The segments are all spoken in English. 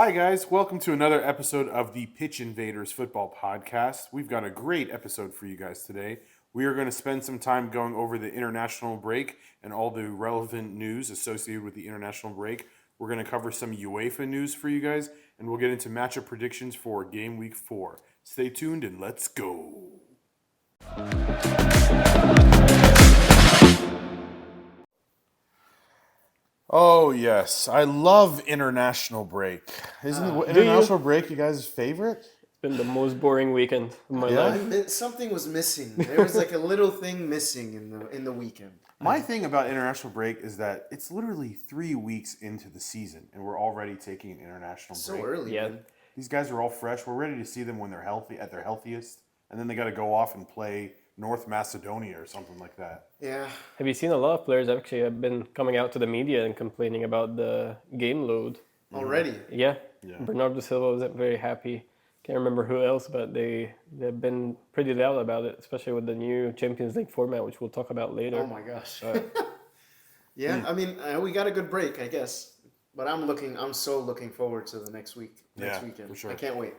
Hi, guys. Welcome to another episode of the Pitch Invaders football podcast. We've got a great episode for you guys today. We are going to spend some time going over the international break and all the relevant news associated with the international break. We're going to cover some UEFA news for you guys, and we'll get into matchup predictions for Gameweek 4. Stay tuned and let's go. Oh, yes. I love international break. Isn't international break you guys' favorite? It's been the most boring weekend of my life. Something was missing. There was like a little thing missing in the weekend. My thing about international break is that it's literally 3 weeks into the season, and we're already taking an international break. So early, Yeah. man. These guys are all fresh. We're ready to see them when they're healthy, at their healthiest, and then they got to go off and play North Macedonia or something like that. Yeah. Have you seen a lot of players actually have been coming out to the media and complaining about the game load? Already. Yeah. Yeah. Bernardo Silva wasn't very happy. Can't remember who else, but they've been pretty loud about it, especially with the new Champions League format, which we'll talk about later. Oh my gosh. Yeah, I mean, we got a good break, I guess. But I'm so looking forward to the next weekend. for sure. I can't wait.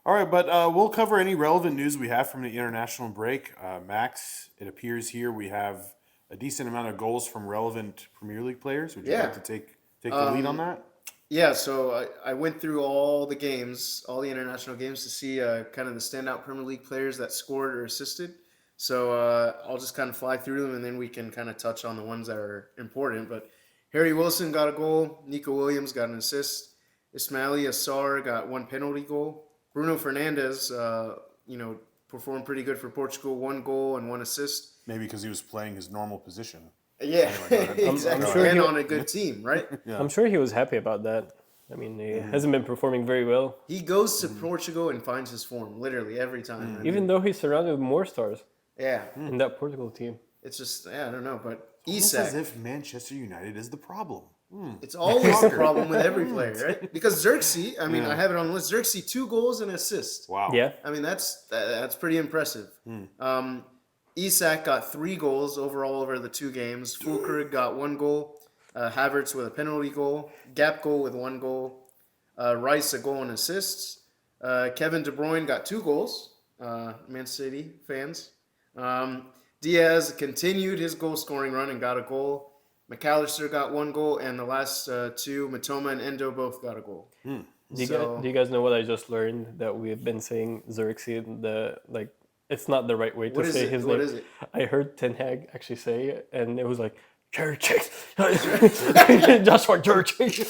All right, but we'll cover any relevant news we have from the international break. Max, it appears here we have a decent amount of goals from relevant Premier League players. Would you like to take the lead on that? Yeah, so I went through all the games, all the international games, to see kind of the standout Premier League players that scored or assisted. So I'll just kind of fly through them, and then we can kind of touch on the ones that are important. But Harry Wilson got a goal. Nico Williams got an assist. Ismaili Assar got one penalty goal. Bruno Fernandes, performed pretty good for Portugal. 1 goal and 1 assist. Maybe because he was playing his normal position. Yeah, exactly. sure and he- on a good team, right? Yeah. I'm sure he was happy about that. I mean, he hasn't been performing very well, He goes to Portugal and finds his form, literally every time. I mean, even though he's surrounded with more stars yeah, in that Portugal team. it's just, I don't know. But Almost as Isak, if Manchester United is the problem. it's always the problem with every player, right? Because Xerxes, I mean, I have it on the list. Xerxes, 2 goals and assist. Wow. Yeah. I mean, that's pretty impressive. Isak got 3 goals overall over the 2 games. Fulkrug got 1 goal. Havertz with a penalty goal. Gapco with 1 goal. Rice a goal and assists. Kevin De Bruyne got 2 goals. Man City fans. Diaz continued his goal scoring run and got a goal. McAllister got 1 goal, and the last 2, Matoma and Endo, both got a goal. Do you guys know what I just learned? That we've been saying Xerxes, it's not the right way to say his name. What is it? I heard Ten Hag actually say it, and it was like, Xerxes, Joshua Xerxes,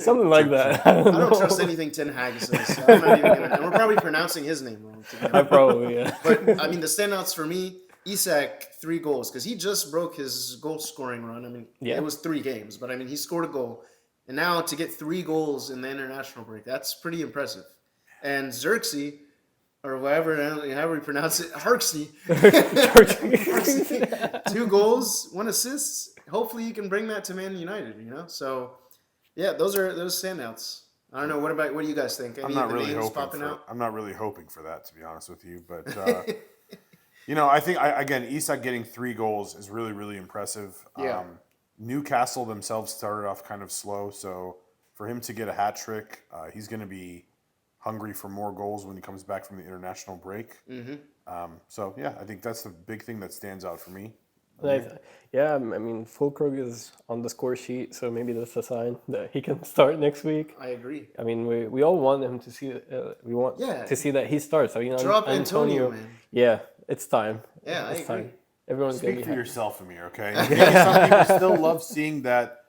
something like that. I don't trust anything Ten Hag says. So I'm not even gonna, and we're probably pronouncing his name wrong. I probably, yeah. But, I mean, the standouts for me, Isak, 3 goals, because he just broke his goal scoring run. I mean, Yeah. it was 3 games, but I mean, he scored a goal. And now to get 3 goals in the international break, that's pretty impressive. And Xerxes, or however you pronounce it, Xerxes, 2 goals, 1 assist. Hopefully you can bring that to Man United, So, yeah, those standouts. I don't know. What do you guys think? Any I'm not of the really names hoping popping out? I'm not really hoping for that, to be honest with you. But I think again, Isak getting 3 goals is really, really impressive. Yeah. Newcastle themselves started off kind of slow, so for him to get a hat trick, he's going to be hungry for more goals when he comes back from the international break. So yeah, I think that's the big thing that stands out for me. I mean, Fulkrug is on the score sheet, so maybe that's a sign that he can start next week. I agree. I mean, we all want him to see. We want to see that he starts. I mean, Drop Antonio, man. Yeah, it's time. Yeah, it's I agree. time. Everyone's gonna Speak be for happy. yourself, Amir, okay? Some people still love seeing that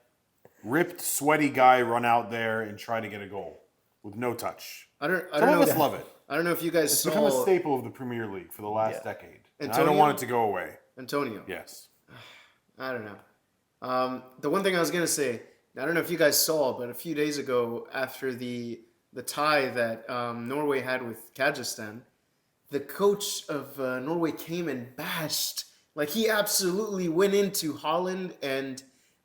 ripped, sweaty guy run out there and try to get a goal with no touch. I don't Some know. of us love it. I don't know if you guys It's saw become a staple of the Premier League for the last decade. And I don't Antonio? want it to go away. Antonio. Yes. I don't know. The one thing I was gonna say, I don't know if you guys saw, but a few days ago, after the tie that Norway had with Kazakhstan, the coach of Norway came and bashed. Like, he absolutely went into Holland and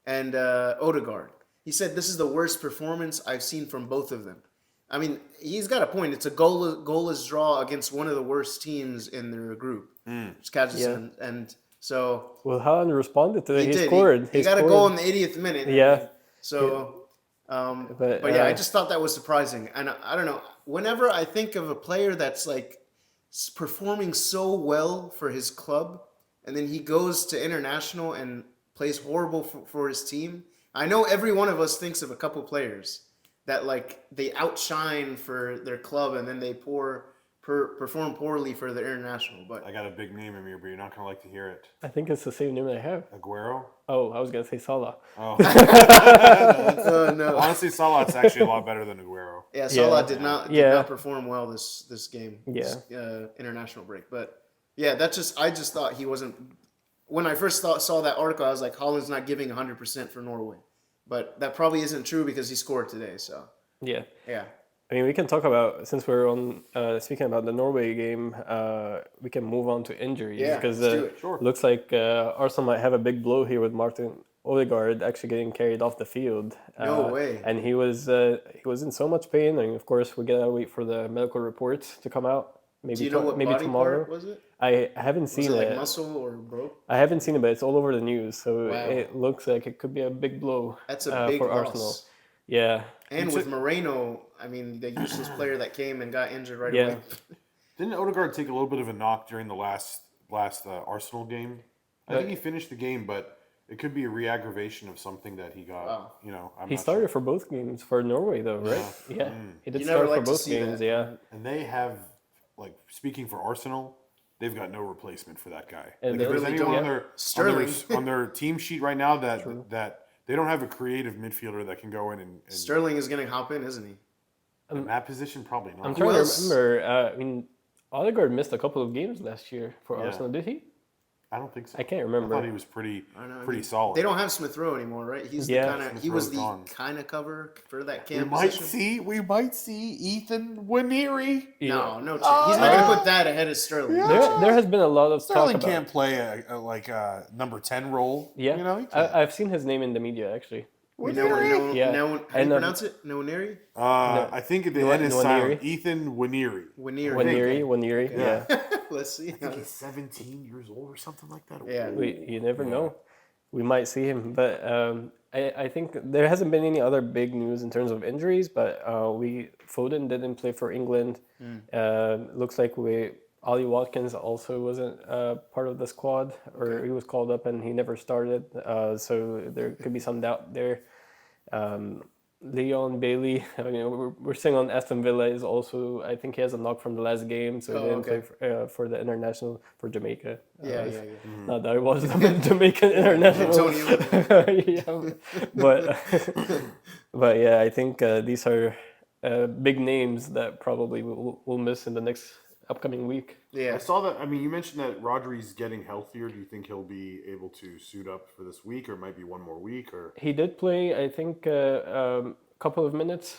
Odegaard. He said, "This is the worst performance I've seen from both of them." I mean, he's got a point. It's a goalless draw against one of the worst teams in their group, which is Kazakhstan. And so Well, Haaland responded to it. he did. Scored. He got a goal in the 80th minute. Yeah. So But yeah, I just thought that was surprising, and I don't know. Whenever I think of a player that's like performing so well for his club, and then he goes to international and plays horrible for his team. I know every one of us thinks of a couple players that like they outshine for their club, and then they perform poorly for their international. But I got a big name, Amir, but you're not gonna like to hear it. I think it's the same name I have. Aguero. Oh, I was gonna say Salah. Oh, no. honestly, Salah's actually a lot better than Aguero. Yeah, Salah did not perform well this game. Yeah. This, international break. But yeah, I just thought he wasn't. When I first saw that article, I was like, Holland's not giving 100% for Norway. But that probably isn't true because he scored today. So Yeah. yeah. I mean, we can talk about, since we're on speaking about the Norway game, we can move on to injuries Yeah, because let's do it. Sure. looks like Arsenal might have a big blow here with Martin Odegaard actually getting carried off the field. No way. And he was in so much pain, and of course we gotta wait for the medical reports to come out. Maybe Do you know what maybe body tomorrow. part was it? I haven't Was seen it like it. muscle or broke? I haven't seen it, but it's all over the news. So Wow. it looks like it could be a big blow. That's a big for loss. Arsenal. Yeah. And with Moreno, I mean, the useless player that came and got injured right Yeah. away. Didn't Odegaard take a little bit of a knock during the last Arsenal game? I think he finished the game, but it could be a re-aggravation of something that he got. Wow. You know, I'm He not started sure. for both games for Norway, though, right? Yeah, he did You never start for like to both see games. that. Yeah, And they have, like, speaking for Arsenal, they've got no replacement for that guy. And Like, they if there's really anyone don't. on their Sterling. on their team sheet right now that they don't have a creative midfielder that can go in and Sterling is going to hop in, isn't he? in that position probably not. I'm trying to else? remember. I mean, Odegaard missed a couple of games last year for Yeah. Arsenal. Did he? I don't think so. I can't I remember. thought he was pretty I don't know. pretty solid. They don't have Smith Rowe anymore, right? He's Yeah. the kind of Smith he was Rowe's the gone. kind of cover for that we cam might position. see Ethan Waneri. No, no, he's not going to put that ahead of Sterling. There has been a lot of talk Sterling about. can't play a number 10 role. Yeah, You know, he can't. I've seen his name in the media actually. How do you Yeah. And, pronounce it? Nwaneri? I think at the end is Nwaneri? silent. Ethan Waneri. Waniri, yeah. Let's see. I think he's 17 years old or something like that. Yeah. You never know. We might see him, but I think there hasn't been any other big news in terms of injuries. But Foden didn't play for England. Looks like Ollie Watkins also wasn't part of the squad, or he was called up and he never started. So there could be some doubt there. Leon Bailey, I mean, we're saying on Aston Villa is also, I think he has a knock from the last game, so he didn't play for the international for Jamaica. Yeah. Not that it was the Jamaican international. Antonio. Yeah, but yeah, I think these are big names that probably we'll miss in the next upcoming week. Yeah. I saw that. I mean, you mentioned that Rodri's getting healthier. Do you think he'll be able to suit up for this week, or it might be one more week? Or He did play, I think, a couple of minutes.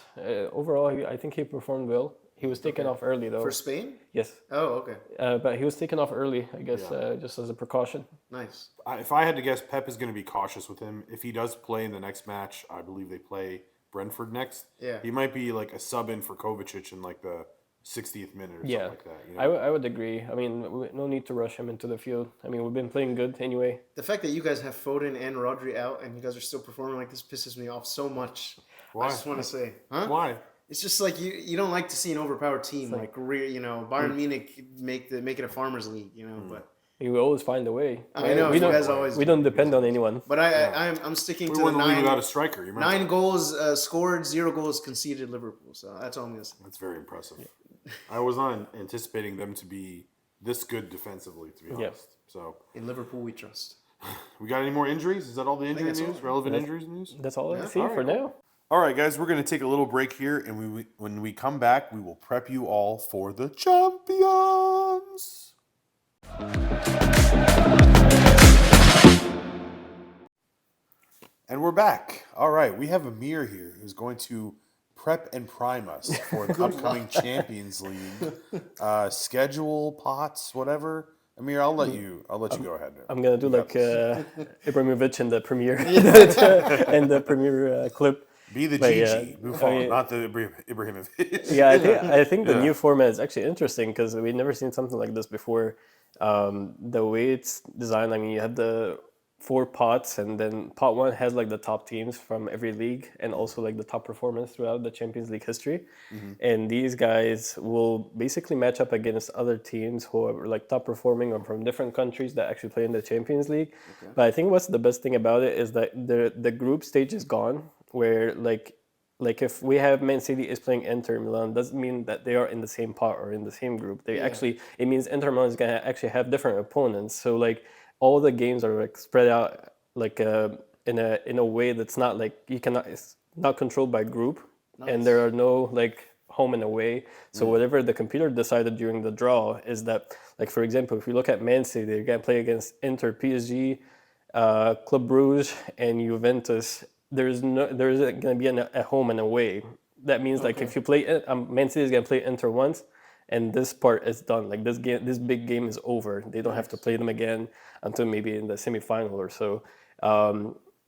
Overall, I think he performed well. He was taken off early, though. For Spain? Yes, Oh, okay. but he was taken off early, I guess, just as a precaution. Nice. if I had to guess, Pep is going to be cautious with him. If he does play in the next match, I believe they play Brentford next. Yeah. He might be like a sub in for Kovacic in like the 60th minute or something like that. You know? I would agree. I mean, no need to rush him into the field. I mean, we've been playing good anyway. The fact that you guys have Foden and Rodri out and you guys are still performing like this pisses me off so much. Why? I just want to say, huh? Why? It's just like you don't like to see an overpowered team Bayern Munich make it a farmers league, but We always find a way. I know we you don't. guys always. We don't depend on anyone. But I'm sticking We to the won the league without a 9 striker. You remember? 9 goals scored, 0 goals conceded Liverpool. So that's all I'm gonna say. That's very impressive. I was not anticipating them to be this good defensively, to be honest. So, In Liverpool, we trust. we got any more injuries? Is that all the injury that's news? all. Relevant injuries news? That's all I see All right, for cool. now. All right, guys, we're going to take a little break here, and when we come back, we will prep you all for the champions. And we're back. All right, we have Amir here who's going to prep and prime us for the upcoming Champions League schedule, pots, whatever. Amir, I'll let you go ahead. I'm gonna do like Ibrahimovic in the premiere and the premiere clip. Be the But Gigi, Buffon, I mean- not the Ibrahimovic. Yeah, I think the new format is actually interesting because we've never seen something like this before. The way it's designed, I mean, you have the 4 pots, and then pot 1 has like the top teams from every league and also like the top performers throughout the Champions League history. And these guys will basically match up against other teams who are like top performing or from different countries that actually play in the Champions League. But I think what's the best thing about it is that the group stage is gone, where like if we have Man City is playing Inter Milan, doesn't mean that they are in the same pot or in the same group. They actually, it means Inter Milan is gonna actually have different opponents. So like all the games are like spread out like in a way that's not like you cannot, it's not controlled by group, and there are no like home and away. So whatever the computer decided during the draw is that, like for example, if you look at Man City, they're gonna play against Inter, PSG, Club Brugge, and Juventus. There isn't going to be a home and away. That means like if you play Man City is going to play Inter once, and this part is done. Like this big game is over. They don't have to play them again until maybe in the semifinal or so.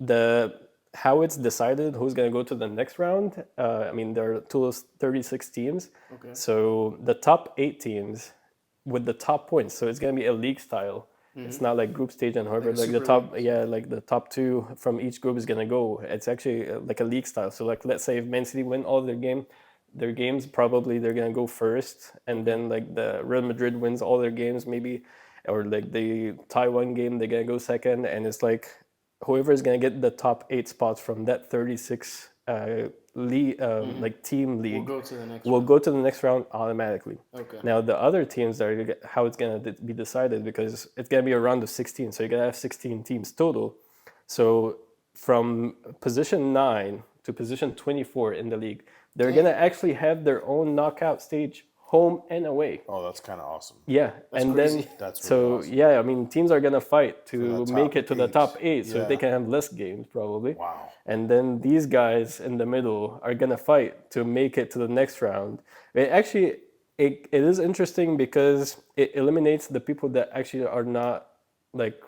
The how it's decided who's going to go to the next round. I mean, there are 36 teams. So the top 8 teams with the top points. So it's going to be a league style. It's not like group stage and however like the top like the top 2 from each group is gonna go. It's actually like a league style. So like let's say if Man City win all their games, probably they're gonna go first, and then like the Real Madrid wins all their games maybe, or like they tie one game, they're gonna go second, and it's like whoever is gonna get the top 8 spots from that 36 league like team league will go to the next round automatically. Now the other teams are how it's gonna be decided, because it's gonna be a round of 16, so you're gonna have 16 teams total. So from position 9 to position 24 in the league, they're gonna actually have their own knockout stage, home and away. Oh, that's kind of awesome. Yeah, That's and crazy. then That's so really awesome. yeah, I mean teams are gonna fight to that make top it to the 8. top 8, so Yeah. they can have less games probably. Wow. And then these guys in the middle are gonna fight to make it to the next round. It actually it is interesting because it eliminates the people that actually are not like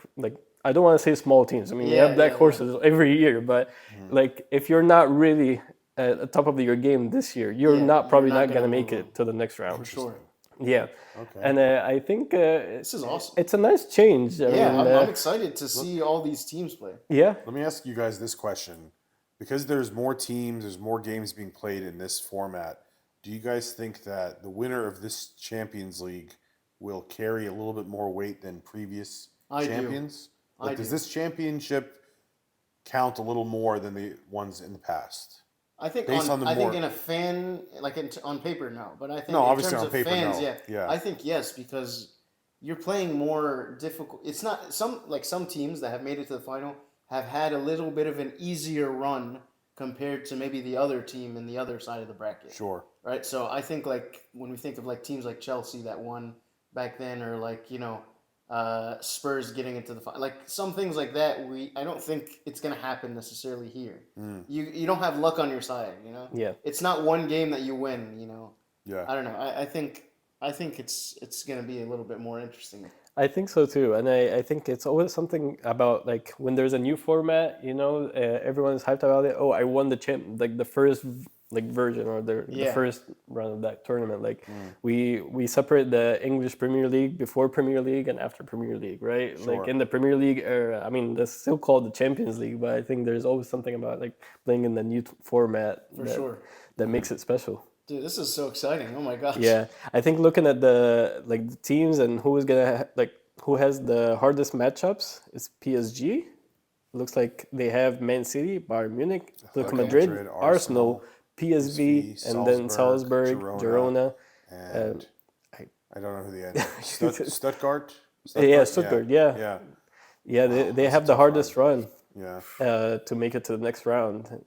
I don't want to say small teams. I mean, we have black horses every year, but like if you're not really at the top of your game this year, you're probably not gonna make it to the next round. Sure. Yeah. Okay. And I think This is awesome. it's a nice change. I Yeah, mean, I'm excited to see all these teams play. yeah. Let me ask you guys this question. Because there's more teams, there's more games being played in this format, do you guys think that the winner of this Champions League will carry a little bit more weight than previous champions? Like, does this championship count a little more than the ones in the past? I think Based on the I think more- in a fan, like on paper, no. But I think No, in obviously terms on of paper, fans, no. Yeah. I think yes, because you're playing more difficult. It's not some teams that have made it to the final have had a little bit of an easier run compared to maybe the other team in the other side of the bracket. Sure. Right. So I think like when we think of like teams like Chelsea that won back then, or like Spurs getting into the final, like some things like that. I don't think it's gonna happen necessarily here. You don't have luck on your side. Yeah. It's not one game that you win. Yeah. I don't know. I think it's gonna be a little bit more interesting. I think so too, and I think it's always something about like when there's a new format, everyone is hyped about it. Oh, I won like the first like version or the first round of that tournament. Like we separate the English Premier League before Premier League and after Premier League, right? Sure. Like in the Premier League era, I mean, that's still called the Champions League, but I think there's always something about like playing in the new format that makes it special. Dude, this is so exciting! Oh my gosh. Yeah, I think looking at the teams and who is gonna who has the hardest matchups is PSG. Looks like they have Man City, Bayern Munich, Atletico Madrid, Arsenal, PSV, and then Salzburg, Girona. And I don't know who the end is. Stuttgart? Yeah, Stuttgart. Yeah. Wow, they have the hardest run. Yeah. To make it to the next round.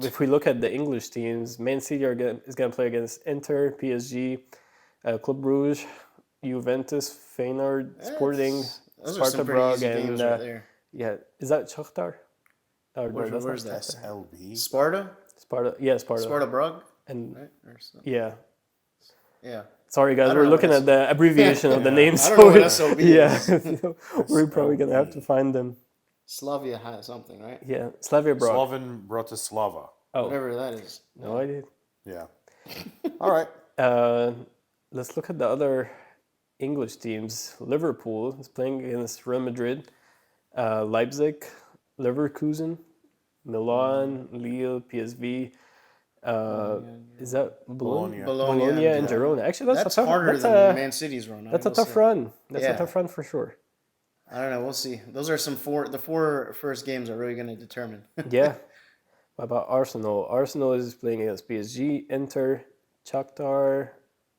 If we look at the English teams, Man City is going to play against Inter, PSG, Club Brugge, Juventus, Feyenoord, Sporting, Sparta Prague, and is that Shakhtar? Where's that? SLB? Sparta? Sparta, yeah, Sparta. Sparta Prague? And Right? Or so. yeah. Yeah. Sorry guys, don't we're know looking what at the abbreviation of the names. I don't know what SLB is. Yeah, we're probably gonna have to find them. Slavia has something, right? Yeah, Slavia Prague. Slovan Bratislava. Oh, Whatever that is. no idea. Yeah. All right. Let's look at the other English teams. Liverpool is playing against Real Madrid. Leipzig, Leverkusen, Milan, Lille, PSV. Is that Bologna? Bologna and Girona. Actually, that's harder than Man City's run. That's a tough run. That's a tough run for sure. I don't know. We'll see. Those are the four first games are really going to determine. Yeah. What about Arsenal? Arsenal is playing against PSG, Inter, Shakhtar,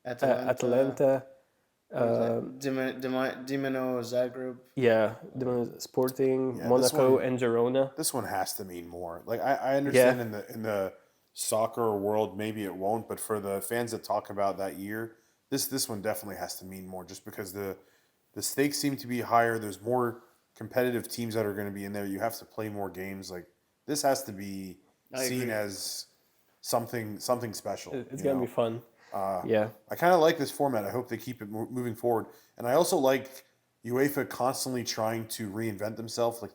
Atalanta. Dinamo Zagreb. Yeah, Sporting, Monaco, and Girona. This one has to mean more. Like I understand in the soccer world, maybe it won't, but for the fans that talk about that year, this one definitely has to mean more, just because the stakes seem to be higher. There's more competitive teams that are going to be in there. You have to play more games. Like this has to be seen as something special. It's gonna be fun. Yeah, I kind of like this format. I hope they keep it moving forward. And I also like UEFA constantly trying to reinvent themselves. Like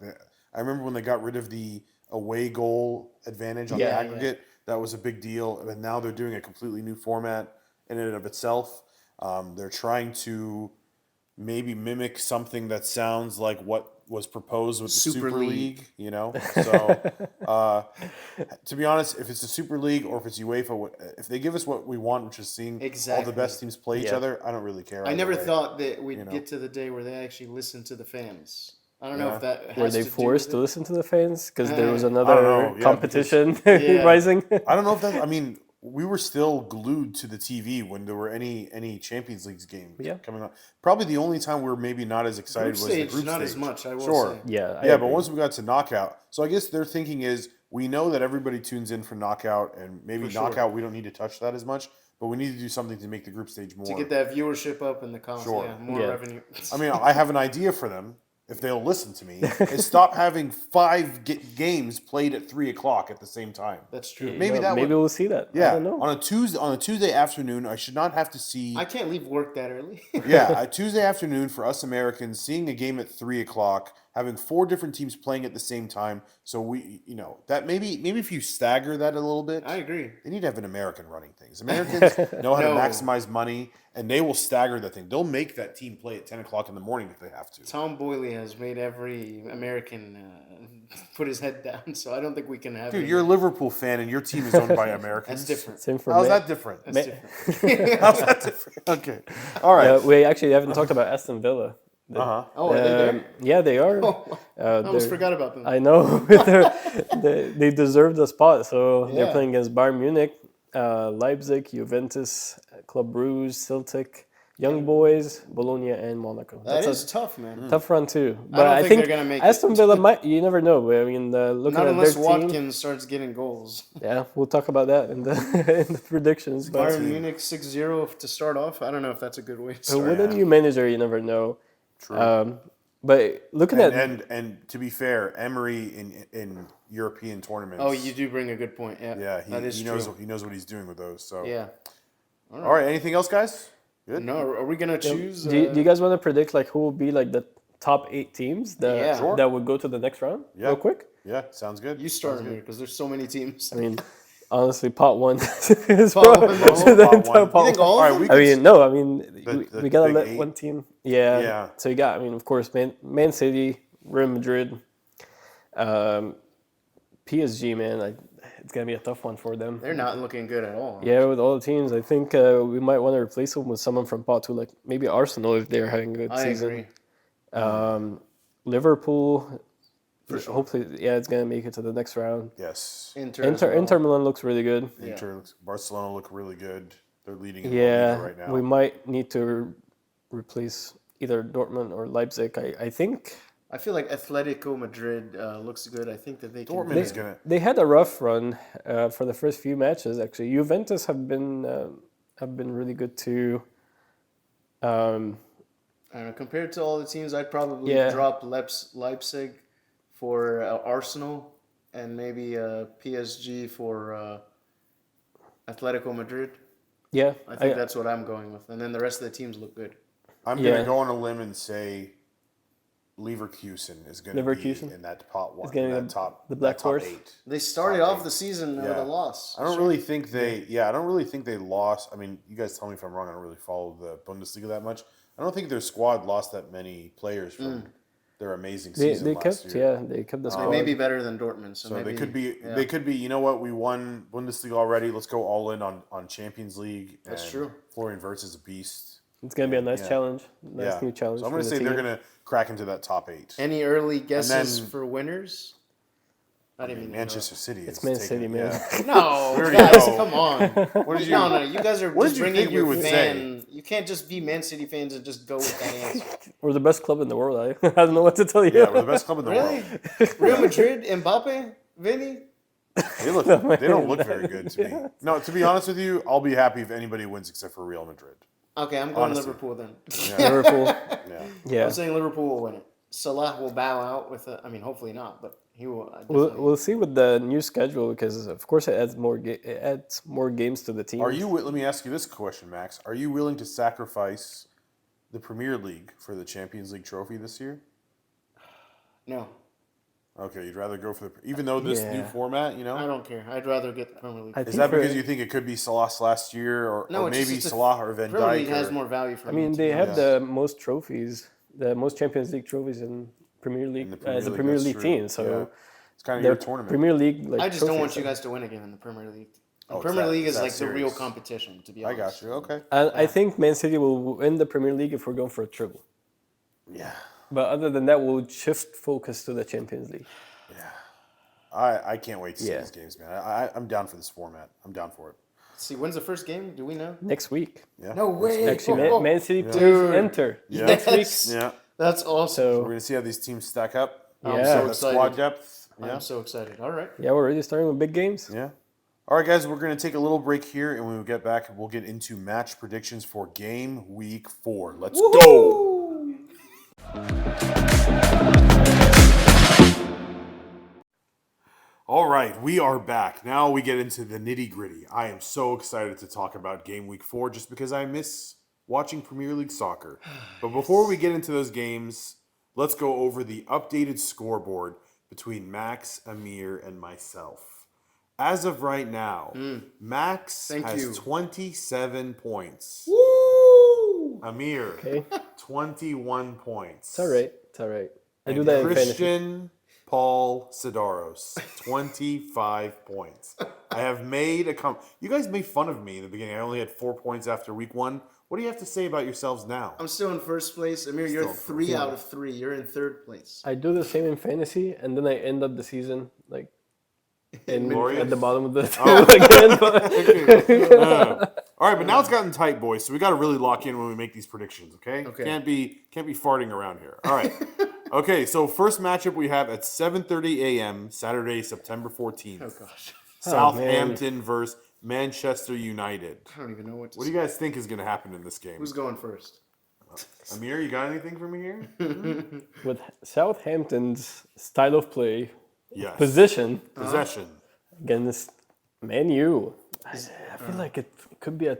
I remember when they got rid of the away goal advantage on the aggregate. That was a big deal. And now they're doing a completely new format in and of itself. They're trying to maybe mimic something that sounds like what was proposed with the Super League, you know? So, to be honest, if it's the Super League or if it's UEFA, if they give us what we want, which is seeing all the best teams play each other, I don't really care. I never thought that we'd get to the day where they actually listen to the fans. I don't know if that has were they forced to listen to the fans because there was I don't another know. Yeah, competition rising. I don't know if that. I mean, we were still glued to the TV when there were any Champions League games coming on. Probably the only time we were maybe not as excited was the group stage. Not as much, I will say. Yeah, but once we got to knockout, so I guess their thinking is we know that everybody tunes in for knockout, and maybe knockout we don't need to touch that as much, but we need to do something to make the group stage more to get that viewership up in the comps. More revenue. I mean, I have an idea for them. If they'll listen to me, is stop having 5 games played at 3:00 at the same time. That's true. Maybe we'll see that. Yeah, I don't know. On a Tuesday afternoon, I should not have to see. I can't leave work that early. Yeah, a Tuesday afternoon for us Americans, seeing a game at 3:00, having 4 different teams playing at the same time. So we, that maybe if you stagger that a little bit. I agree. They need to have an American running things. Americans know how to maximize money, and they will stagger that thing. They'll make that team play at 10:00 in the morning if they have to. Tom Boyley has made every American put his head down, so I don't think we can have. Dude, you're a Liverpool fan, and your team is owned by Americans. That's different. Same for How's that different? That's different. How's that different? Okay, all right. We actually haven't talked about Aston Villa. Oh, are they there? Yeah, they are. I almost forgot about them. I know. they deserve the spot, so they're playing against Bayern Munich, Leipzig, Juventus, Club Brugge, Celtic, Young Boys, Bologna, and Monaco. That's tough, man. Tough run too. But I think they're gonna make Aston Villa might. You never know. I mean, looking not at unless their Watkins team, starts getting goals. Yeah, we'll talk about that in the in the predictions. But Bayern Munich 6-0 to start off. I don't know if that's a good way to start. with a new manager, you never know. True. But looking at and to be fair, Emery in European tournaments. Oh, you do bring a good point. Yeah, Yeah, he knows what he's doing with those. So yeah. All right. Anything else, guys? Good. No, are we gonna choose? Do you guys want to predict like who will be like the top 8 teams that would go to the next round? Yeah. Real quick. Yeah, sounds good. You start here because there's so many teams. I mean, honestly, pot 1 is Pot one, the entire pot You think one. all of them? We gotta let eight? one team. Yeah. So you got, of course, Man City, Real Madrid, PSG. Man, it's gonna be a tough one for them. They're not looking good at all. Yeah, with all the teams, I think we might want to replace them with someone from pot 2, like maybe Arsenal if they're having a good season. I agree. Liverpool. For sure. Hopefully, it's gonna make it to the next round. Yes. Inter Milan looks really good. Barcelona look really good. They're leading in the league right now. We might need to replace either Dortmund or Leipzig. I think. I feel like Atletico Madrid looks good. I think that they can. Dortmund is gonna. They had a rough run for the first few matches. Actually, Juventus have been really good too. I don't know. Compared to all the teams, I'd probably drop Leipzig for Arsenal and maybe PSG for Atletico Madrid. Yeah, I think that's what I'm going with, and then the rest of the teams look good. I'm gonna go on a limb and say Leverkusen is going to be in that pot 1. The Black Horse. 8. They started off the season with a loss. I don't really think they lost. I mean, you guys tell me if I'm wrong. I don't really follow the Bundesliga that much. I don't think their squad lost that many players from their amazing They season last kept year. they kept the They squad. may be better than Dortmund. So So maybe, they could be. yeah. They could be. You know what? We won Bundesliga already. Let's go all in on Champions League. That's and true. Florian Wirtz is a beast. It's gonna be a nice Yeah. challenge. Nice new challenge. So I'm going to say they're going to crack into that top 8. Any early guesses then- for winners? I didn't I mean, even Manchester City. It's is Man taking- City, man. yeah. No, We already guys, know. come on. What did you? No, you guys are What just did you bringing think we your would fan. You can't just be Man City fans and just go with that answer. We're the best club in the world. I don't know what to tell you. Yeah, we're the best club in the Really? world. Real Madrid, Mbappe, Vinny? They look. They don't look very good to me. No, to be honest with you, I'll be happy if anybody wins except for Real Madrid. Okay, I'm going Honestly. Liverpool then. Yeah. Liverpool. Yeah. Yeah. I'm saying Liverpool will win it. Salah will bow out with I mean, hopefully not, but he will. We'll see with the new schedule because of course it adds more games to the team. Are you? Let me ask you this question, Max. Are you willing to sacrifice the Premier League for the Champions League trophy this year? No, Okay, you'd rather go for the even though this new Yeah. format, you know. I don't care. I'd rather get the Premier League. I Is think that for- because you think it could be Salah's last year, or No, it's maybe just a- Salah or Van Premier League Dijk? has Or, more value for I me. mean, to they be have honest. the most trophies, the most Champions League trophies in Premier League the Premier as a League, Premier that's League true. team. So Yeah. It's kind of the your tournament. Premier League, like I just don't want trophies, you guys to win again in the Premier League. The Oh, it's Premier that- League it's is that like the real serious. competition, to be I honest. got you. Okay. I think Man City will win the Premier League if we're going for a triple. Yeah. But other than that, we'll shift focus to the Champions League. Yeah. I can't wait to see Yeah. these games, man. I'm down for this format. I'm down for it. See, when's the first game? Do we know? Next week. Yeah. No way. Actually, Oh, Man City plays Dude. Inter Yeah. next week. Yes. Yeah. That's awesome. We're So gonna see how these teams stack up. I'm Yeah. so The excited. squad depth. Yeah. I'm so excited. All right. yeah, we're already starting with big games. Yeah. All right, guys, we're going to take a little break here, and when we get back, we'll get into match predictions for game week 4. Let's go. All right, we are back. Now we get into the nitty gritty. I am so excited to talk about game week 4 just because I miss watching Premier League soccer. But before we get into those games, let's go over the updated scoreboard between Max, Amir, and myself. As of right now, Max Thank has you. 27 points. Woo! Amir, Okay, 21 points. it's all right. It's all right. I do And that in fantasy. Christian Paul Sidaros, 25 points. I have made you guys made fun of me in the beginning. I only had 4 points after week 1. What do you have to say about yourselves now? I'm still in first place. Amir, you're Still in 3 out of 3. You're in third place. I do the same in fantasy, and then I end up the season like in Glorious? at the bottom of the Oh. table again. All right, but now it's gotten tight, boys. So we got to really lock in when we make these predictions, okay? Okay. Can't be farting around here. All right. Okay, so first matchup we have at 7:30 a.m. Saturday, September 14th. Oh gosh, Southampton versus Manchester United. I don't even know what to What say. do you guys think is going to happen in this game? Who's going first? Amir, you got anything for me here? With Southampton's style of play, Yes. position Possession. against Man U, I feel like it could be a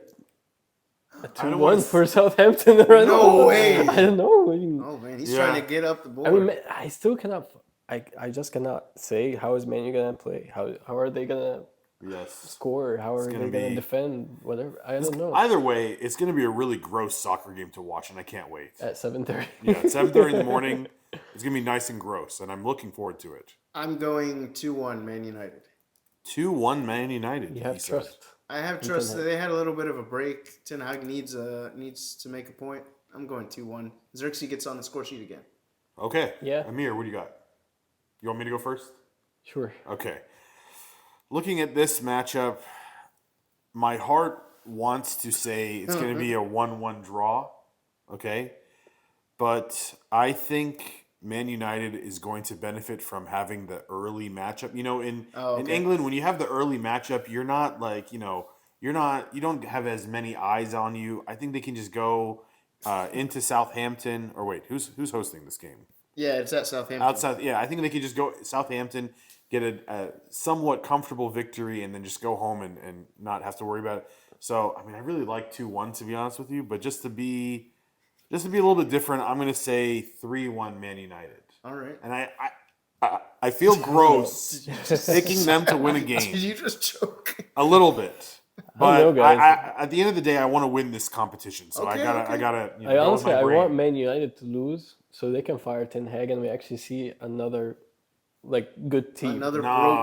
don't 2-1 wanna for Southampton. Right No now. way. I don't know. I mean, Oh man, he's Yeah. trying to get up the board. I mean, I still cannot. I just cannot say how is Man U gonna play. How are they gonna Yes. score? How are they gonna gonna be- defend? Whatever. I don't know. Either way, it's going to be a really gross soccer game to watch, and I can't wait. At 7:30. Yeah, at 7:30 in the morning. It's going to be nice and gross, and I'm looking forward to it. I'm going 2-1 Man United. 2-1 Man United. You he have said. trust. I have trust that they had a little bit of a break. Ten Hag needs to make a point. I'm going 2-1. Xerxes gets on the score sheet again. Okay. Yeah. Amir, what do you got? You want me to go first? Sure. Okay. Looking at this matchup, my heart wants to say it's going to be a 1-1 draw. Okay. But I think Man United is going to benefit from having the early matchup. You know, in okay. England, when you have the early matchup, you're not like, you don't have as many eyes on you. I think they can just go into Southampton. Or wait, who's hosting this game? Yeah, it's at Southampton. Outside, yeah, I think they could just go Southampton, get a somewhat comfortable victory, and then just go home and not have to worry about it. So, I mean, I really like 2-1 to be honest with you, but just to be a little bit different, I'm going to say 3-1 Man United. All right. And I feel gross picking them to win a Did game you just choke? a little bit. But know, guys. at the end of the day, I want to win this competition, so Okay, I gotta I go with honestly my I brain. want Man United to lose so they can fire Ten Hag, and we actually see another good team. Another No,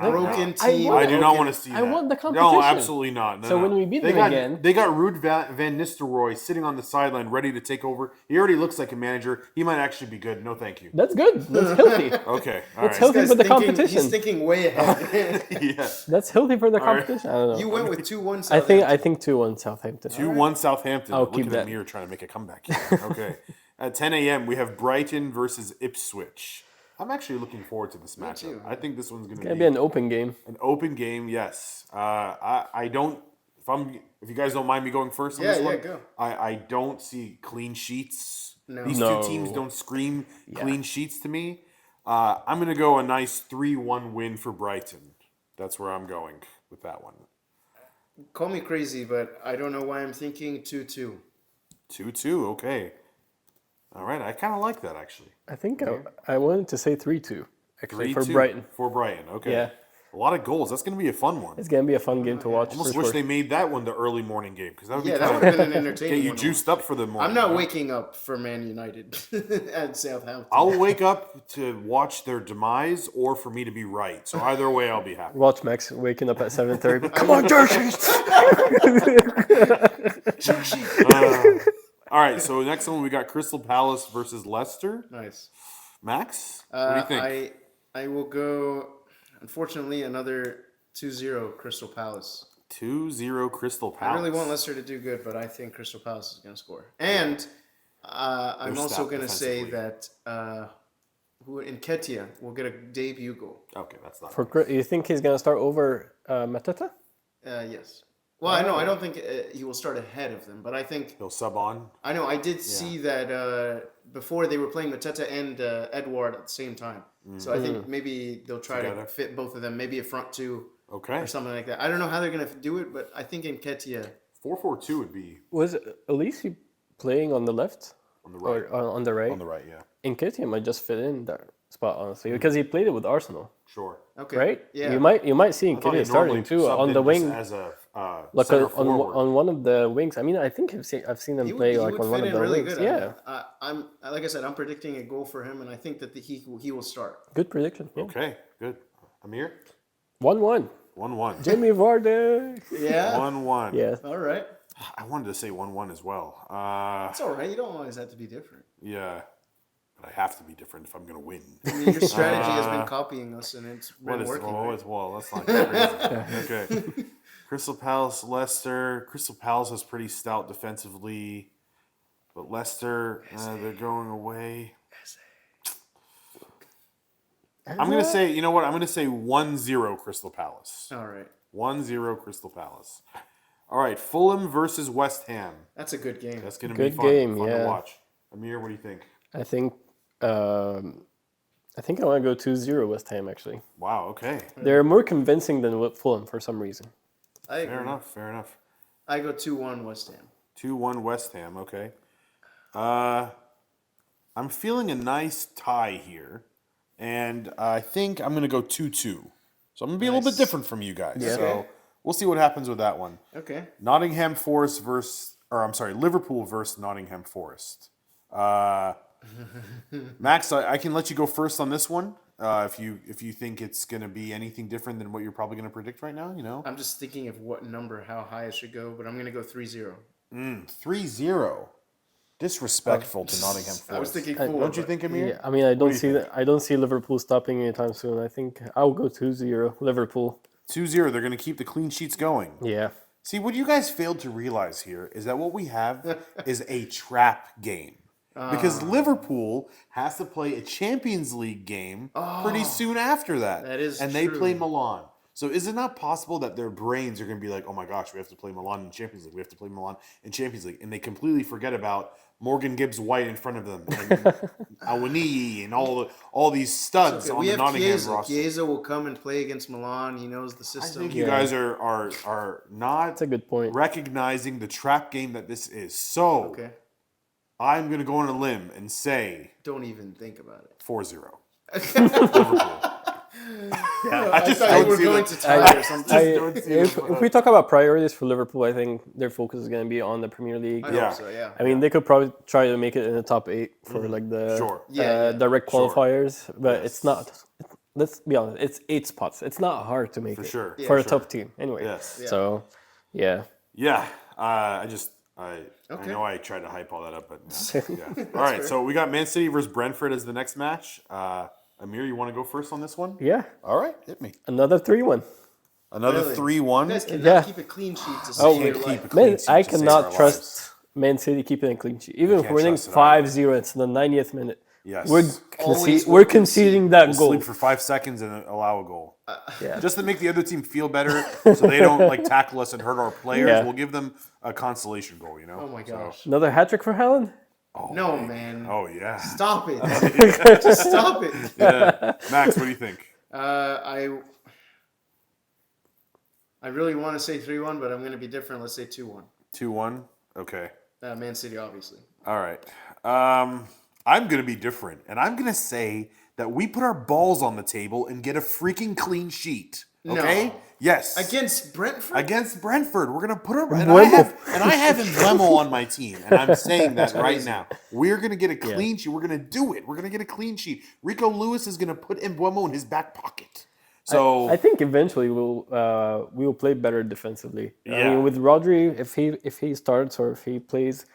broken no. team. I do not broken- want to see that. I want the No, competition. absolutely not. No, So no. when we beat they them got, again- they got Ruud Van Nistelrooy sitting on the sideline, ready to take over. He already looks like a manager. He might actually be good. No, thank you. That's good. That's healthy. Okay, all That's right. healthy Guy's for the thinking- competition. He's thinking way ahead. Yeah. That's healthy for the All right. competition. I don't know. You went with 2-1 I think 2-1 Southampton. 2-1 Southampton. I'll Look keep at that. Amir trying to make a comeback here. Okay. At 10 a.m., we have Brighton versus Ipswich. I'm actually looking forward to this matchup. too. I think this one's going to It'll be be an open game. an open game. Yes. I don't. If you guys don't mind me going first on Yeah, this yeah, one, go. I don't see clean sheets. No. These No. two teams don't scream clean sheets to me. I'm going to go a nice 3-1 win for Brighton. That's where I'm going with that one. Call me crazy, but I don't know why I'm thinking 2-2. 2-2. Okay. All right. I kind of like that actually. I think I wanted to say 3-2 actually 3-2 for Brighton. For Brighton. Okay. Yeah. A lot of goals. That's going to be a fun one. It's gonna be a fun game to watch. Almost for wish sure. they made that one the early morning game because that would Yeah, be that kind would have of been an entertaining get you one to juiced watch. up for the morning. I'm not you know? waking up for Man United at Southampton. I'll wake up to watch their demise or for me to be right. So either way, I'll be happy. Watch Max waking up at 7:30. Come on, jerseys! All right, so next one we got Crystal Palace versus Leicester. Nice. Max, what do you think? I will go, unfortunately, another 2-0 Crystal Palace. 2-0 Crystal I Palace. really want Leicester to do good, but I think Crystal Palace is going to score. And I'm They're also stout going to say defensively. that Nketiah will get a debut goal. Okay, that's not. You think he's gonna start over Mateta? Yes. Well, I know. I don't think he will start ahead of them, but I think He'll sub on. I know. I did see that before they were playing Mateta and Edward at the same time. So I think maybe they'll try Together. to fit both of them, maybe a front two Okay. or something like that. I don't know how they're going to do it, but I think Nketiah. 4-4-2 would be Was Elise playing on the left on the right. or on the right? On the right, yeah. Nketiah might just fit in that spot honestly because he played it with Arsenal, Sure. Okay. right? Yeah. You might see I thought he Nketiah starting normally too subbed on in the just wing, as a like center on forward. on one of the wings. I mean, I think I've seen him play like on one of the wings. Yeah, I'm like I said, I'm predicting a goal for him, and I think that he will start. good prediction. Yeah. Okay, good. Amir? 1-1. 1-1. Jamie Vardy. Yeah. 1-1. Yeah. All right. I wanted to say 1-1 as well. It's all right. You don't always have to be different. Yeah. But I have to be different if I'm going to win. I mean, your strategy has been copying us, and it's been What is working. right? well, that's not crazy. Okay. Crystal Palace, Leicester. Crystal Palace is pretty stout defensively. But Leicester, they're going away. I'm going to say, you know what? I'm going to say 1-0 Crystal Palace. All right. 1-0 Crystal Palace. All right, Fulham versus West Ham. That's a good game. That's going to be Good fun, game, fun yeah. to watch. Amir, what do you think? I think I want to go 2-0 West Ham actually. Wow, okay. They're more convincing than Fulham for some reason. I agree. Fair enough. I go 2-1 West Ham. 2-1 West Ham, okay. I'm feeling a nice tie here, and I think I'm going to go 2-2. So I'm going to be a little bit different from you guys. Yeah. So we'll see what happens with that one. Okay. Liverpool versus Nottingham Forest. Max, I can let you go first on this one. If you think it's going to be anything different than what you're probably going to predict right now, you know. I'm just thinking of what number, how high it should go, but I'm going to go 3-0. 3-0. Disrespectful to Nottingham Forest. I was thinking 4. Don't you think, Amir? Yeah, I mean, I don't see Liverpool stopping anytime soon. I think I'll go 2-0 Liverpool. 2-0. They're going to keep the clean sheets going. Yeah. See, what you guys failed to realize here is that what we have is a trap game. Because Liverpool has to play a Champions League game pretty soon after that. That is And they true. play Milan. So is it not possible that their brains are going to be like, oh my gosh, we have to play Milan in Champions League. We have to play Milan in Champions League. And they completely forget about Morgan Gibbs-White in front of them. And Awoniyi and all these studs on we the have Nottingham Chiesa. roster. Chiesa will come and play against Milan. He knows the I system. think you guys are not That's a good point. recognizing the trap game that this is. So Okay. I'm going to go on a limb and say Don't even think about it. 4-0. Liverpool. I just thought don't you were see going that. to tie or something. If we talk about priorities for Liverpool, I think their focus is going to be on the Premier League. I Yeah. hope so, yeah. I mean, they could probably try to make it in the top 8 for like the Sure. Yeah, direct Sure. qualifiers, but Yes. it's not. Let's be honest, it's 8 spots. It's not hard to make For it sure. for a Sure. top team. Anyway, Yes. Yeah. so yeah, Yeah. I Okay. know I tried to hype all that up, but no. Yeah. All right. So we got Man City versus Brentford as the next match. Amir, you want to go first on this one? yeah, All right. Hit me. another 3-1. Another Really? 3-1. You guys cannot Yeah. keep a clean sheet to Oh, save we your can't life. keep a clean Man, sheet I to save cannot our trust lives. Man City keeping a clean sheet, even if can't we're winning trust it either. 5-0. It's the 90th minute. Yes. Always We're will conceding concede. that We'll goal. sleep for 5 seconds and allow a goal. Yeah. Just to make the other team feel better so they don't like tackle us and hurt our players. Yeah. We'll give them a consolation goal, you know? Oh my gosh. Another hat trick for Haaland. No, man. Oh, yeah. Stop it. Just stop it. Yeah. Max, what do you think? I really want to say 3-1, but I'm going to be different. Let's say 2-1. 2-1? Okay. Man City, obviously. All right. I'm going to be different, and I'm going to say that we put our balls on the table and get a freaking clean sheet. Okay? No. Yes. Against Brentford? Against Brentford, we're gonna put our and Mbeumo. I have Mbeumo on my team, and I'm saying that right now. We're gonna get a clean sheet. We're gonna do it. We're gonna get a clean sheet. Rico Lewis is gonna put Mbeumo in his back pocket. So I think eventually we will play better defensively. I Yeah. mean, with Rodri, if he starts or if he plays,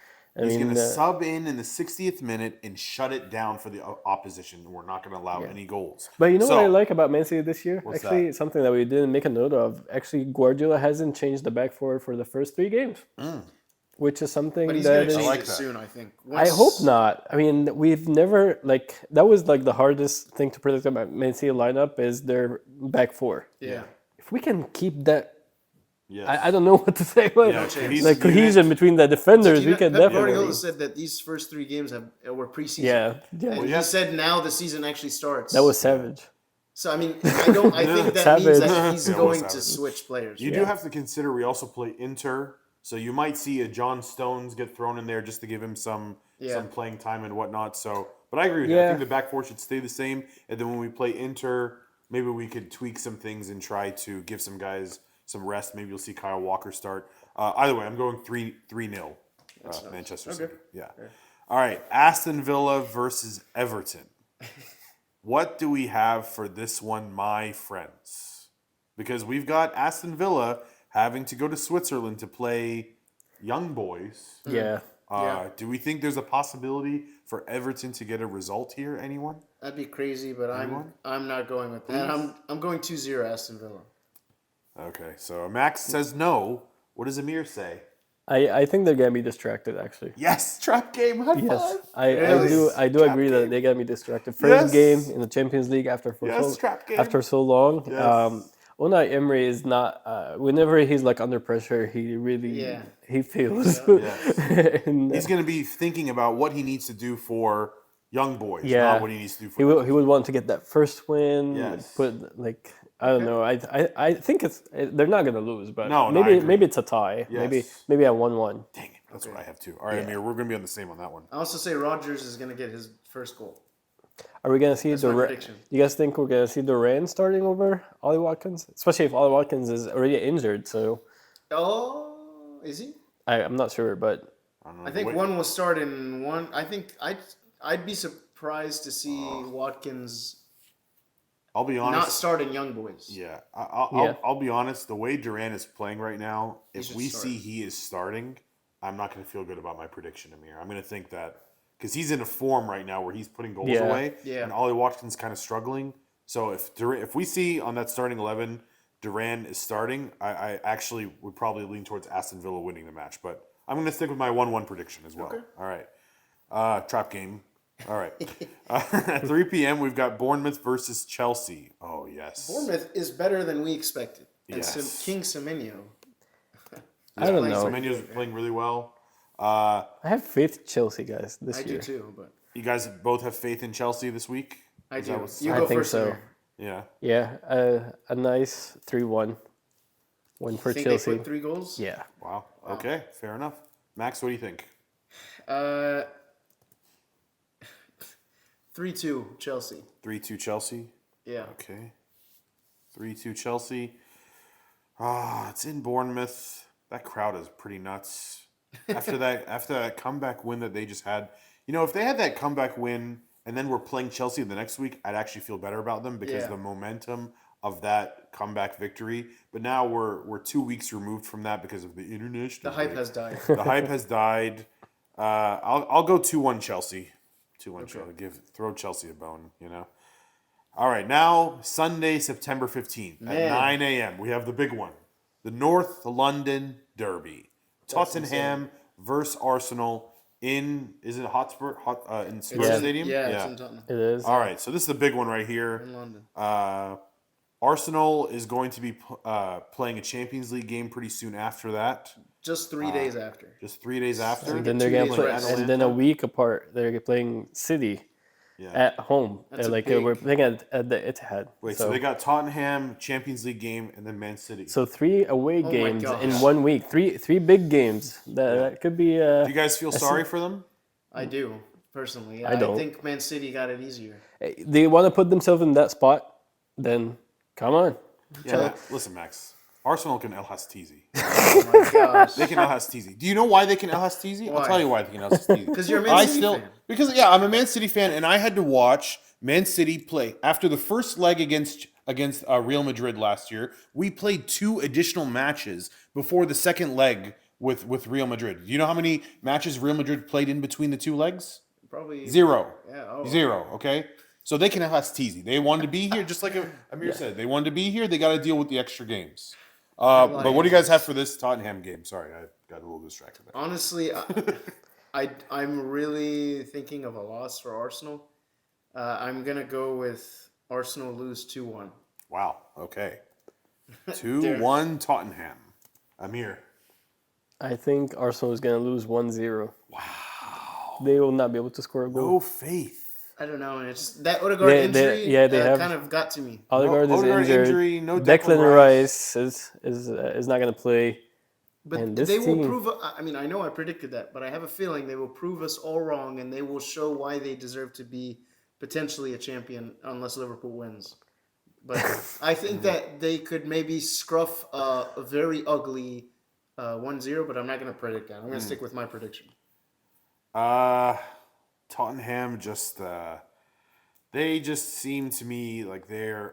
he's gonna sub in the 60th minute and shut it down for the opposition. We're not gonna allow any goals. But you know So- what I like about Man City this year? What's Actually, that? something that we didn't make a note of. Actually, Guardiola hasn't changed the back four for the first 3 games, which is something But he's that going to is. change like it that. soon, I think. I hope not. I mean, we've never that was like the hardest thing to predict about Man City lineup is their back four. Yeah. If we can keep that, Yes. I don't know what to say. But Yeah, cohesive like cohesion unit. between the defenders, we can Pep definitely. Guardiola said that these first 3 games were preseason. Yeah, yeah. And he said now the season actually starts. That was savage. So I mean, I think that means that he's Yeah, it going was to savage. switch players. You do have to consider we also play Inter, so you might see a John Stones get thrown in there just to give him some playing time and whatnot. So, but I agree with you. I Yeah. think the back four should stay the same, and then when we play Inter, maybe we could tweak some things and try to give some guys some rest. Maybe you'll see Kyle Walker start. Either way, I'm going 3-0 Manchester City. Yeah. All right, Aston Villa versus Everton. What do we have for this one, my friends? Because we've got Aston Villa having to go to Switzerland to play young boys. Yeah. Do we think there's a possibility for Everton to get a result here? Anyone? That'd be crazy, but Anyone? I'm not going with that. I'm going 2-0 Aston Villa. Okay, so Max says no. What does Amir say? I think they're gonna be distracted. Actually. Yes, trap game. High Yes, five. I do Trap agree game. that they're gonna be distracted. First Yes. game in the Champions League after trap game. after so long. Yes. Unai Emery is not. Whenever he's like under pressure, he really he feels. And, He's going to be thinking about what he needs to do for young boys, Yeah. not what he needs to do for he would want to get that first win. Yes. Put like I don't know. I think they're not gonna lose, but No, I agree. maybe it's a tie. Yes. Maybe a 1-1. Dang it, that's what I have too. All right, Amir, we're going to be on the same on that one. I also say Rodgers is going to get his first goal. Are we gonna see my prediction. You guys think we're gonna see Duran starting over Ollie Watkins, especially if Ollie Watkins is already injured? So Oh, is he? I'm not sure, but I, don't know, I think wait- one will start in one. I think I'd be surprised to see Watkins I'll be honest. not starting young boys. Yeah, Yeah. I'll be honest. The way Duran is playing right now, if should we start. see he is starting, I'm not going to feel good about my prediction, Amir. I'm going to think that because he's in a form right now where he's putting goals Yeah. away, Yeah. and Ollie Watkins kind of struggling. So if we see on that starting 11 Duran is starting, I actually would probably lean towards Aston Villa winning the match. But I'm going to stick with my 1-1 prediction as well. Okay. All right, trap game. All right, at 3 p.m. we've got Bournemouth versus Chelsea. Oh yes, Bournemouth is better than we expected. And Yes. King Semenyo. I don't playing know. some- Semenyo's playing really well. I have faith in Chelsea guys this I year. do too, but You guys both have faith in Chelsea this week? I Is do. that what's- You I go think first. so. Samir. Yeah. Yeah, a nice 3-1 win for Think Chelsea. they put 3 goals? Yeah, Wow. Okay. Fair enough. Max, what do you think? 3-2 Chelsea. 3-2 Chelsea. Yeah. Okay. 3-2 Chelsea. It's in Bournemouth. That crowd is pretty nuts. After that comeback win that they just had, if they had that comeback win and then we're playing Chelsea the next week, I'd actually feel better about them because Yeah. the momentum of that comeback victory. But now we're 2 weeks removed from that because of the international. The hype break. has died. The hype has died. I'll go 2-1 Chelsea. 2-1 Chelsea. Throw Chelsea a bone. All right, now Sunday, September 15th at 9 a.m. We have the big one, the North London Derby. Tottenham versus Arsenal in Hotspur in Spurs Yeah. Stadium? Yeah, it's in Tottenham. It is. All right, so this is the big one right In here. London. Arsenal is going to be playing a Champions League game pretty soon after that. Just 3 days after. Just 3 days after. And then Two they're gonna days play, rest. and then a week apart they're playing City Yeah. at home. That's a Like big- we're playing at the Etihad. Wait, so they got Tottenham Champions League game and then Man City. So 3 away my games gosh. in 1 week. Three big games. That could be. Do you guys feel sorry for them? I do, personally. I don't. think Man City got it easier. They want to put themselves in that spot. Then come on. Yeah, listen, Max. Arsenal can El Hastizi. Oh my gosh. They can El Hastizi. Do you know why they can El Hastizi? I'll Why? tell you why they can El Hastizi. Because you're a Man City fan. Because I'm a Man City fan, and I had to watch Man City play after the first leg against Real Madrid last year. We played 2 additional matches before the second leg with Real Madrid. Do you know how many matches Real Madrid played in between the 2 legs? Probably 0. Yeah, oh. 0. Okay. So they can El Hastizi. They wanted to be here, just like Amir said. They wanted to be here. They got to deal with the extra games. But what do you guys have for this Tottenham game? Sorry, I got a little distracted there. Honestly, I'm really thinking of a loss for Arsenal. I'm going to go with Arsenal lose 2-1. Wow. Okay. 2-1 Tottenham. Amir. I think Arsenal is gonna lose 1-0. Wow. They will not be able to score a goal. No faith. I don't know. It's that Odegaard injury they have- kind of got to me. Odegaard is Odegaard injured. injury, no Declan Declan Rice is not gonna play. But And this they will team- prove. I mean, I know I predicted that, but I have a feeling they will prove us all wrong, and they will show why they deserve to be potentially a champion, unless Liverpool wins. But I think that they could maybe scruff a very ugly 1-0, but I'm not going to predict that. I'm going to stick with my prediction. Tottenham they just seem to me like they're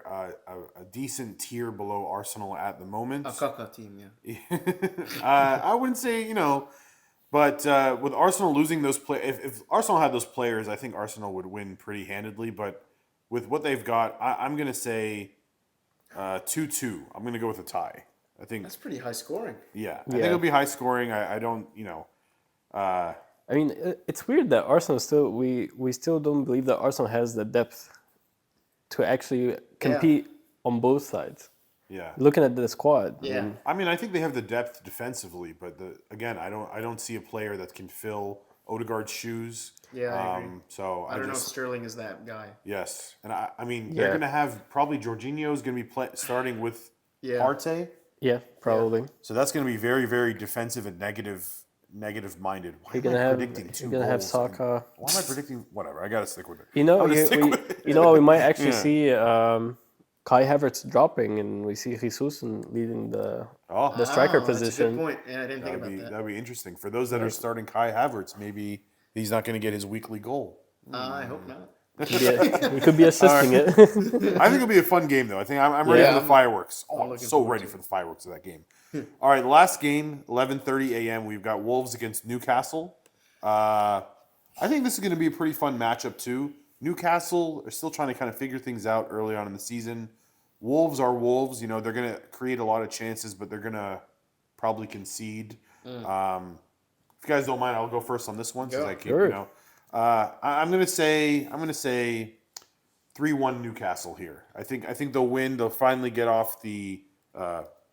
a decent tier below Arsenal at the moment. A Kaka team, yeah. I wouldn't say, but with Arsenal losing those if Arsenal had those players, I think Arsenal would win pretty handedly. But with what they've got, I'm going to say 2-2. I'm going to go with a tie. I think, That's pretty high scoring. I think it'll be high scoring. I don't, I mean, it's weird that Arsenal still we still don't believe that Arsenal has the depth to actually compete on both sides. yeah. Looking at the squad, Yeah. I mean, I think they have the depth defensively, but again, I don't see a player that can fill Odegaard's shoes. Yeah, I agree. So I don't know if Sterling is that guy. Yes, and I mean they're Yeah. gonna have probably Jorginho is gonna be starting with Yeah. Partey, yeah, probably. so that's gonna be very very defensive and negative minded. Why You're am gonna I have predicting 2 you're gonna have goals? Saka. Why am I predicting? Whatever, I gotta stick with it. You know, I'm gonna stick with it. you know, we might actually Yeah. see Kai Havertz dropping, and we see Jesus leading the striker That's a position. good point. Yeah, I didn't think about that. That'd be interesting for those that are starting Kai Havertz. Maybe he's not gonna get his weekly goal. I hope not. He could be assisting it. I think it'll be a fun game, though. I think I'm ready Yeah, for the fireworks. Oh, I'm looking so forward ready to for the fireworks of that game. All right, the last game, 11:30 a.m. We've got Wolves against Newcastle. I think this is going to be a pretty fun matchup, too. Newcastle are still trying to kind of figure things out early on in the season. Wolves are Wolves. They're going to create a lot of chances, but they're going to probably concede. If you guys don't mind, I'll go first on this one. Since I keep, Sure. I'm gonna say 3-1 Newcastle here. I think they'll win. They'll finally get off the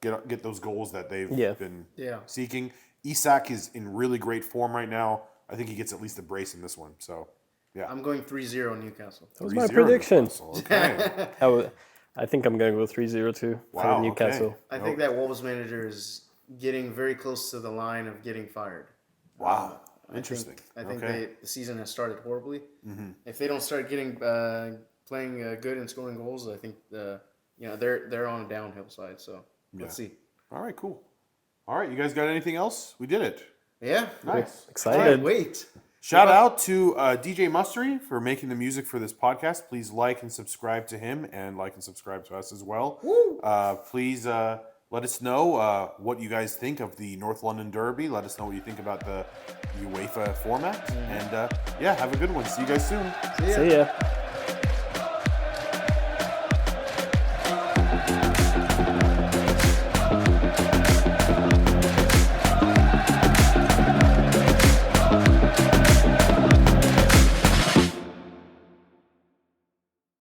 get those goals that they've been seeking. Isak is in really great form right now. I think he gets at least a brace in this one. So yeah, I'm going 3-0 Newcastle. That was my 3-0 prediction. Newcastle. Okay. I think I'm gonna go 3-0 too Wow, for Newcastle. okay. I think that Wolves manager is getting very close to the line of getting fired. Wow. Interesting. I think Okay. the season has started horribly. If they don't start getting playing good and scoring goals, I think they're on a downhill side. So let's see. All right, cool. All right, you guys got anything else? We did it. Yeah, Nice. Excited. Can't wait. Shout out to DJ Mustery for making the music for this podcast. Please like and subscribe to him, and like and subscribe to us as well. Please let us know what you guys think of the North London Derby. Let us know what you think about the UEFA format. And have a good one. See you guys soon. See ya. See ya.